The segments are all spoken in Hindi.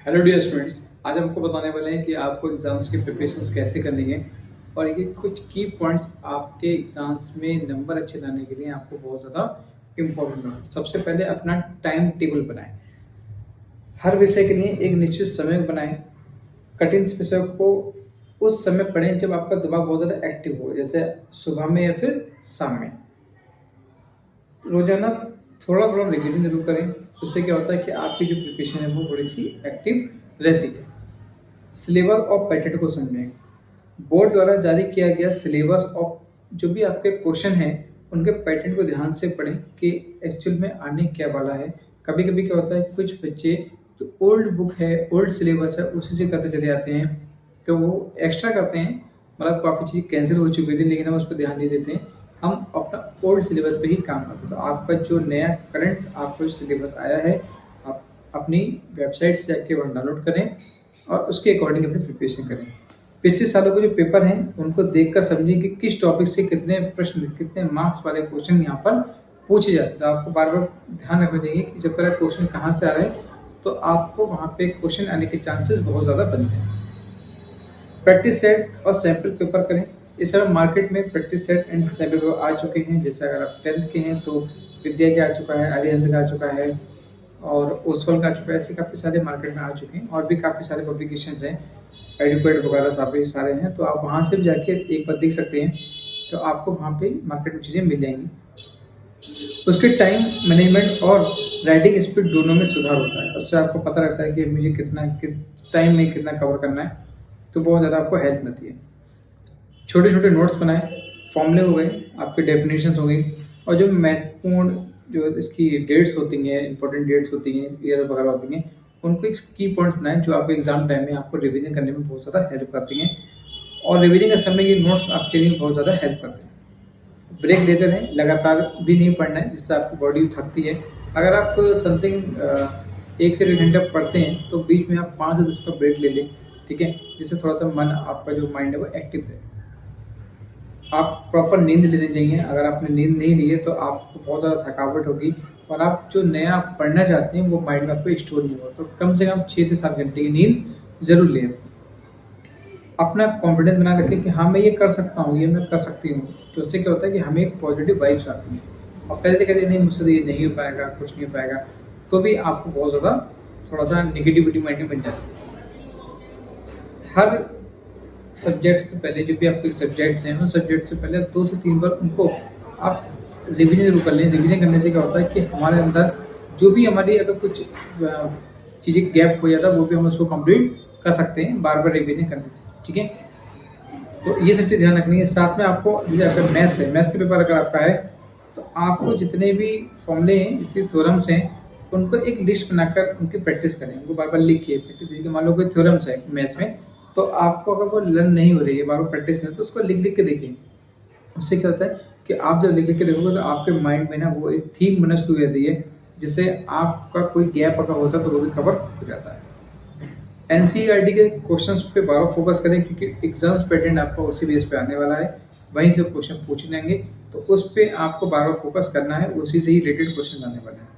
हेलो डियर स्टूडेंट्स, आज हम आपको बताने वाले हैं कि आपको एग्जाम्स की प्रिपरेशंस कैसे करनी है और ये कुछ की पॉइंट्स आपके एग्जाम्स में नंबर अच्छे लाने के लिए आपको बहुत ज़्यादा इम्पोर्टेंट है। सबसे पहले अपना टाइम टेबल बनाएं। हर विषय के लिए एक निश्चित समय बनाएं। कठिन विषय को उस समय पढ़ें जब आपका दिमाग बहुत ज़्यादा एक्टिव हो, जैसे सुबह में या फिर शाम में। रोजाना थोड़ा थोड़ा रिवीजन जरूर करें। उससे क्या होता है कि आपकी जो प्रिपरेशन है वो थोड़ी सी एक्टिव रहती है। सिलेबस और पैटर्न को समझें। बोर्ड द्वारा जारी किया गया सिलेबस और जो भी आपके क्वेश्चन हैं उनके पैटर्न को ध्यान से पढ़ें कि एक्चुअल में आने क्या वाला है। कभी कभी क्या होता है, कुछ बच्चे जो ओल्ड बुक है, ओल्ड सिलेबस है, उसी से करते चले जाते हैं, तो वो एक्स्ट्रा करते हैं। मतलब काफ़ी चीज़ कैंसिल हो चुकी थी लेकिन हम उस पर ध्यान नहीं देते हैं। हम अपना ओल्ड सिलेबस पे ही काम करते हैं। तो आपका जो नया करंट आपको सिलेबस आया है, आप अपनी वेबसाइट से जाके वहाँ डाउनलोड करें और उसके अकॉर्डिंग अपनी प्रिपरेशन करें। पिछले सालों के जो पेपर हैं उनको देखकर समझिए कि किस टॉपिक से कितने प्रश्न, कितने मार्क्स वाले क्वेश्चन यहाँ पर पूछे जाते हैं। तो आपको बार बार ध्यान रखना चाहिए कि जब तक क्वेश्चन कहाँ से आ रहे हैं, तो आपको वहाँ पे क्वेश्चन आने के चांसेस बहुत ज़्यादा बनते हैं। प्रैक्टिस सेट और सैम्पल पेपर करें। इस समय मार्केट में practice set and sample paper आ चुके हैं। जैसे अगर आप 10th के हैं तो विद्या के आ चुका है, अरिहंत का आ चुका है और ओसवाल का आ चुका है। ऐसे काफ़ी सारे मार्केट में आ चुके हैं और भी काफ़ी सारे पब्लिकेशंस हैं, एडुकेट वगैरह सारे सारे हैं। तो आप वहाँ से भी जाके एक बार देख सकते हैं, तो आपको वहाँ पे मार्केट में चीज़ें मिल जाएंगी। उसके टाइम मैनेजमेंट और राइटिंग स्पीड दोनों में सुधार होता है। उससे आपको पता रहता है कि मुझे कितना टाइम में कितना कवर करना है, तो बहुत ज़्यादा आपको हेल्प मिलती है। छोटे छोटे नोट्स बनाएं। फॉर्मूले हो गए, आपके डेफिनेशन हो गई, और जो महत्वपूर्ण जो इसकी डेट्स होती हैं, इंपॉर्टेंट डेट्स होती हैं, ईयर वगैरह होती हैं, उनको एक की पॉइंट्स बनाएं जो आपको एग्जाम टाइम में आपको रिवीजन करने में बहुत ज़्यादा हेल्प करती हैं। और रिवीजन के समय ये नोट्स आपके लिए बहुत ज़्यादा हेल्प करते हैं। ब्रेक लेते रहें, लगातार भी नहीं पढ़ना है जिससे आपकी बॉडी थकती है। अगर आप समथिंग 1 से 1.5 घंटे पढ़ते हैं तो बीच में आप 5 से 10 का ब्रेक ले लें, ठीक है, जिससे थोड़ा सा मन, आपका जो माइंड है वो एक्टिव रहे। आप प्रॉपर नींद लेनी चाहिए। अगर आपने नींद नहीं ली है तो आपको बहुत ज़्यादा थकावट होगी और आप जो नया पढ़ना चाहते हैं वो माइंड में आपको स्टोर नहीं होगा। तो कम से कम 6 से 7 घंटे की नींद जरूर लें। अपना कॉन्फिडेंस बना रखें कि हाँ मैं ये कर सकता हूँ, ये मैं कर सकती हूँ। तो उससे क्या होता है कि हमें एक पॉजिटिव वाइब्स आती हैं। और पहले से कहते नहीं मुझसे तो ये नहीं हो पाएगा, कुछ नहीं हो पाएगा, तो भी आपको बहुत ज़्यादा थोड़ा सा निगेटिविटी माइंड में बन जाती है। हर सब्जेक्ट से पहले, जो भी आपके सब्जेक्ट्स हैं उन सब्जेक्ट से पहले 2 से 3 बार उनको आप रिविजन जरूर कर लें। रिविजन करने से क्या होता है कि हमारे अंदर जो भी हमारी अगर कुछ चीज़ें गैप हो जाता है वो भी हम उसको कंप्लीट कर सकते हैं बार बार रिविजन करने से, ठीक है। तो ये सब चीज़ ध्यान रखनी है। साथ में आपको जैसे अगर मैथ्स है, मैथ्स के पेपर अगर आपका है तो आपको जितने भी फॉर्मूले हैं, जितने थ्योरम्स हैं, उनको एक लिस्ट बनाकर उनकी प्रैक्टिस करें। उनको बार बार लिखिए, प्रैक्टिस। मान लो कोई थ्योरम्स है मैथ्स में, तो आपको अगर वो लर्न नहीं हो रही है, बार बार प्रैक्टिस है, तो उसको लिख लिख के देखिए। उससे क्या होता है कि आप जब लिख लिख के देखोगे तो आपके माइंड में ना वो एक थीम बनना शुरू हो जाती है, जिससे आपका कोई गैप अगर होता है तो वो भी कवर हो जाता है। एनसीईआरटी के क्वेश्चंस पे बार फोकस करें क्योंकि एग्जाम्स पैटर्न आपका उसी बेस पे आने वाला है, वहीं से क्वेश्चन पूछे जाएंगे, तो उस पे आपको बार बार फोकस करना है, उसी से ही रिलेटेड क्वेश्चन आने वाले हैं।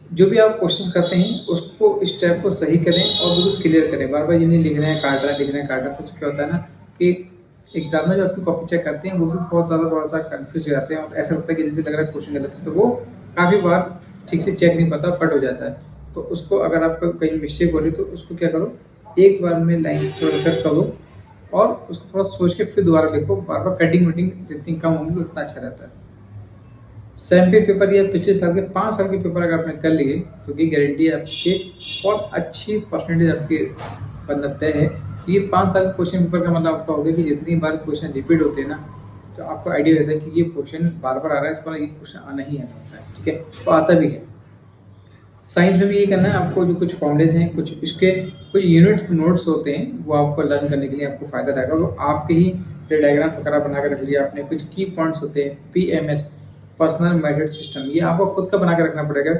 जो भी आप क्वेश्चन करते हैं उसको, स्टेप को सही करें और बिल्कुल क्लियर करें। बार बार ये नहीं लिख रहे हैं काट रहे हैं, लिख रहे हैं काट रहे हैं, तो क्या होता है ना कि एग्जाम में जो आपकी कॉपी चेक करते हैं वो भी बहुत ज़्यादा थोड़ा सा कन्फ्यूज हो जाते हैं और ऐसा लगता है कि जैसे लग रहा है क्वेश्चन गलत है, तो वो काफ़ी बार ठीक से चेक नहीं पता, पट हो जाता है। तो उसको अगर आपको कहीं मिस्टेक हो रही तो उसको क्या करो, एक बार में लाइन थोड़ा कट कर दो और उसको थोड़ा सोच के फिर दोबारा लिखो। बार बार कटिंग वटिंग जितनी कम होंगी उतना अच्छा रहता है। सैम्पल पेपर या पिछले साल के 5 साल के पेपर अगर आपने कर लिए तो ये गारंटी है आपके बहुत अच्छी परसेंटेज आपके बनना तय है। ये 5 साल के क्वेश्चन पेपर का मतलब आपका होगा कि जितनी बार क्वेश्चन रिपीट होते हैं ना, तो आपको आइडिया रहता है कि ये क्वेश्चन बार बार आ रहा है, इसका ये क्वेश्चन आना ही आना होता है, ठीक है। तो आता भी है। साइंस में भी ये करना है आपको। जो कुछ फॉर्मुलेज हैं, कुछ इसके कुछ यूनिट नोट्स होते हैं, वो आपको लर्न करने के लिए आपको फायदा रहेगा। वो आपके ही डायग्राम वगैरह बना कर रख लिया आपने। कुछ की पॉइंट्स होते हैं, पीएमएस, पर्सनल मेथड सिस्टम, ये आपको खुद का बना के रखना पड़ेगा।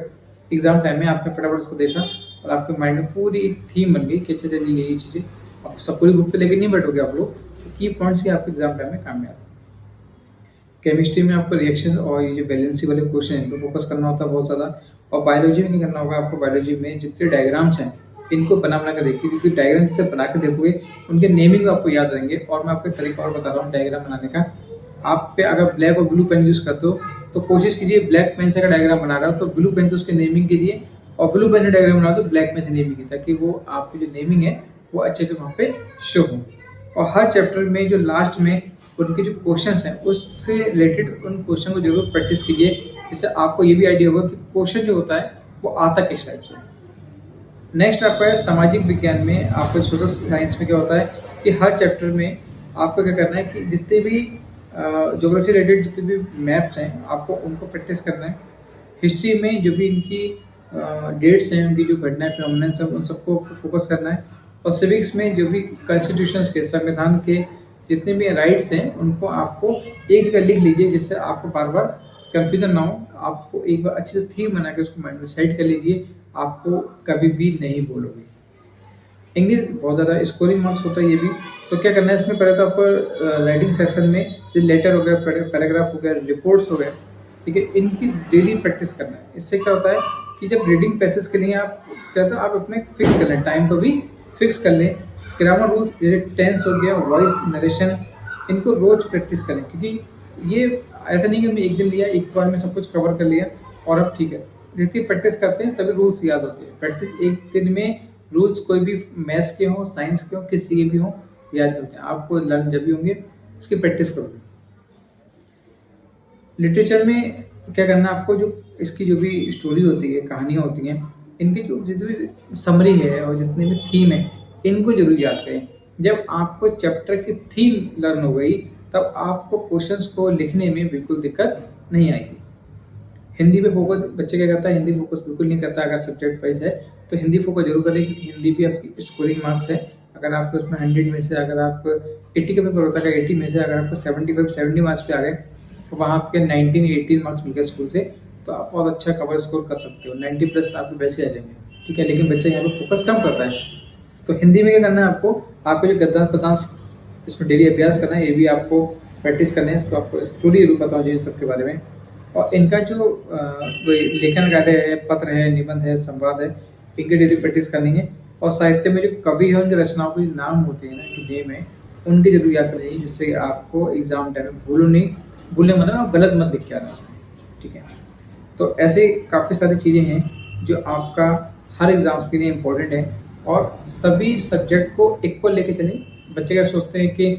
एग्जाम टाइम में आपने फटाफट उसको देखा और आपके माइंड में पूरी एक थीम बन गई कि अच्छा जी यही चीज़ें। अब सब पूरी बुक पे लेके नहीं बैठोगे आप लोग, तो की पॉइंट्स ही आपके एग्जाम टाइम में काम में आते हैं। केमिस्ट्री में आपको रिएक्शन और ये जो वैलेंसी वाले क्वेश्चन है तो फोकस करना होता है बहुत ज़्यादा। और बायोलॉजी में क्या करना होगा आपको, बायोलॉजी में जितने डायग्राम्स हैं इनको बना बना कर देखिए, क्योंकि डायग्राम जितने बना कर देखोगे उनके नेमिंग आपको याद रहेंगे। और मैं आपको एक तरीका और बता रहा हूँ डायग्राम बनाने का। आप पे अगर ब्लैक और ब्लू पेन यूज़ करते हो तो कोशिश कीजिए ब्लैक पेन से अगर डायग्राम बना रहा हो तो ब्लू पेन से उसके नेमिंग कीजिए, और ब्लू पेन से डायग्राम बना रहा हो तो ब्लैक पेन से नेमिंग कीजिए, ताकि वो आपकी जो नेमिंग है वो अच्छे से वहाँ पे शो हो। और हर चैप्टर में जो लास्ट में उनके जो क्वेश्चंस हैं उससे रिलेटेड उन क्वेश्चन को जरूर प्रैक्टिस कीजिए, जिससे आपको ये भी आइडिया होगा कि क्वेश्चन जो होता है वो आता किस टाइप से। नेक्स्ट आपका है सामाजिक विज्ञान में, आपको सोशल साइंस में क्या होता है कि हर चैप्टर में आपको क्या करना है कि जितने भी ज्योग्राफी रिलेटेड जितने भी मैप्स हैं आपको उनको प्रैक्टिस करना है। हिस्ट्री में जो भी इनकी डेट्स हैं, उनकी जो घटनाएं फिनोमिना सब उन सबको फोकस करना है। और सिविक्स में जो भी कॉन्स्टिट्यूशंस के, संविधान के जितने भी राइट्स हैं उनको आपको एक जगह लिख लीजिए, जिससे आपको बार बार कन्फ्यूजन ना हो। आपको एक बार अच्छे से थीम बना के उसको माइंड में सेट कर लीजिए, आपको कभी भी नहीं बोलोगे। इंग्लिश बहुत ज़्यादा स्कोरिंग मार्क्स होता है ये भी। तो क्या करना है इसमें, पहले तो आपको राइटिंग सेक्शन में जो लेटर हो गया, पैराग्राफ हो गया, रिपोर्ट्स हो गए, ठीक है, इनकी डेली प्रैक्टिस करना है। इससे क्या होता है कि जब रीडिंग पैसेज के लिए आप क्या होता है आप अपने फिक्स कर लें, टाइम को भी फिक्स कर लें। ग्रामर रूल्स जैसे टेंस हो गया, वॉइस, नरेशन, इनको रोज प्रैक्टिस करें, क्योंकि ये ऐसा नहीं कि मैं एक दिन लिया, एक बार में सब कुछ कवर कर लिया और अब ठीक है। जितनी प्रैक्टिस करते हैं तभी रूल्स याद होते हैं। प्रैक्टिस एक दिन में रूल्स कोई भी मैथ्स के हों, साइंस के हों, किसी के भी हों, याद होते हैं। आपको लर्न जब भी होंगे उसकी प्रैक्टिस करोगे। लिटरेचर में क्या करना है आपको, जो इसकी जो भी स्टोरी होती है, कहानियाँ होती हैं, इनकी जो जितनी भी समरी है और जितने भी थीम है इनको जरूर याद करें। जब आपको चैप्टर की थीम लर्न हो गई तब आपको क्वेश्चंस को लिखने में बिल्कुल दिक्कत नहीं आएगी। हिंदी पे फोकस बच्चे क्या करता है, हिंदी फोकस बिल्कुल नहीं करता। अगर सब्जेक्ट वाइज है तो हिंदी फोकस जरूर करें, क्योंकि हिंदी भी आपकी स्कोरिंग मार्क्स है। अगर आपको उसमें 100 में से अगर आप 80 का पेपर होता है, 80 में से अगर आपको 70 मार्क्स पे आ गए तो वहाँ आपके 18 मार्क्स मिल गए स्कूल से, तो आप बहुत अच्छा कवर स्कोर कर सकते हो। 90 प्लस आपके वैसे आ जाएंगे, ठीक है। लेकिन बच्चा यहाँ पे फोकस कम करता है। तो हिंदी में क्या करना है आपको, आपको जो गद्दांश पदांश इसमें डेली अभ्यास करना है, ये भी आपको प्रैक्टिस करना है। इसको आपको स्टोरी जरूर पता होगी इन सबके बारे में। और इनका जो लेखन कार्य है, पत्र है, निबंध है, संवाद है, इनकी डेली प्रैक्टिस करनी है। और साहित्य में जो कवि है उनकी रचनाओं के नाम होते हैं ना, कि नेम है, उनकी जरूर याद करनी है, जिससे आपको एग्जाम टाइम में भूलने मतलब आप गलत मत लिख के आना उसमें, ठीक है। तो ऐसे काफ़ी सारी चीज़ें हैं जो आपका हर एग्ज़ाम्स के लिए इम्पोर्टेंट है। और सभी सब्जेक्ट को इक्वल लेके चलें। बच्चे क्या सोचते हैं कि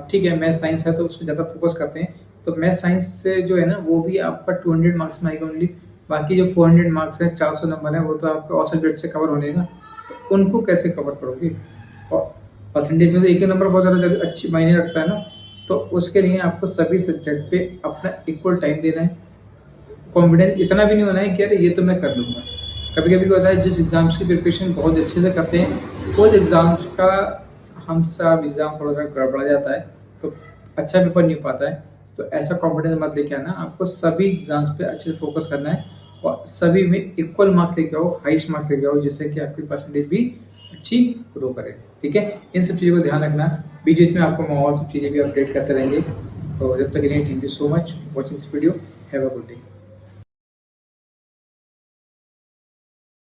ठीक है मैथ साइंस है तो उस पर ज़्यादा फोकस करते हैं, तो मैथ साइंस से जो है ना वो भी आपका 200 मार्क्स में आएगा ओनली। बाकी जो 400 मार्क्स है, 400 नंबर है, वो तो आपके और सब्जेक्ट से कवर होने ना, तो उनको कैसे कवर करोगे। और परसेंटेज में तो एक ही नंबर बहुत ज़्यादा अच्छी मायने रखता है ना, तो उसके लिए आपको सभी सब्जेक्ट पे अपना इक्वल टाइम देना है। कॉन्फिडेंस इतना भी नहीं होना है कि अरे ये तो मैं कर लूँगा। कभी कभी क्या होता है, जिस एग्ज़ाम्स की प्रिपरेशन बहुत अच्छे से करते हैं उस एग्ज़ाम्स का हम सब एग्ज़ाम थोड़ा सा गड़बड़ा जाता है, तो अच्छा पेपर नहीं हो पाता है। तो ऐसा कॉन्फिडेंस मत लेके आना, आपको सभी एग्ज़ाम्स पे अच्छे से फोकस करना है और सभी में इक्वल मार्क्स लेके आओ, हाईएस्ट मार्क्स लेके आओ, जिससे कि आपकी परसेंटेज भी अच्छी ग्रो करे, ठीक है। इन सब चीज़ों को ध्यान रखना। बीच बीच में आपको और सब चीज़ें भी अपडेट करते रहेंगे। तो जब तक के लिए thank you so much watching this video. Have a good day.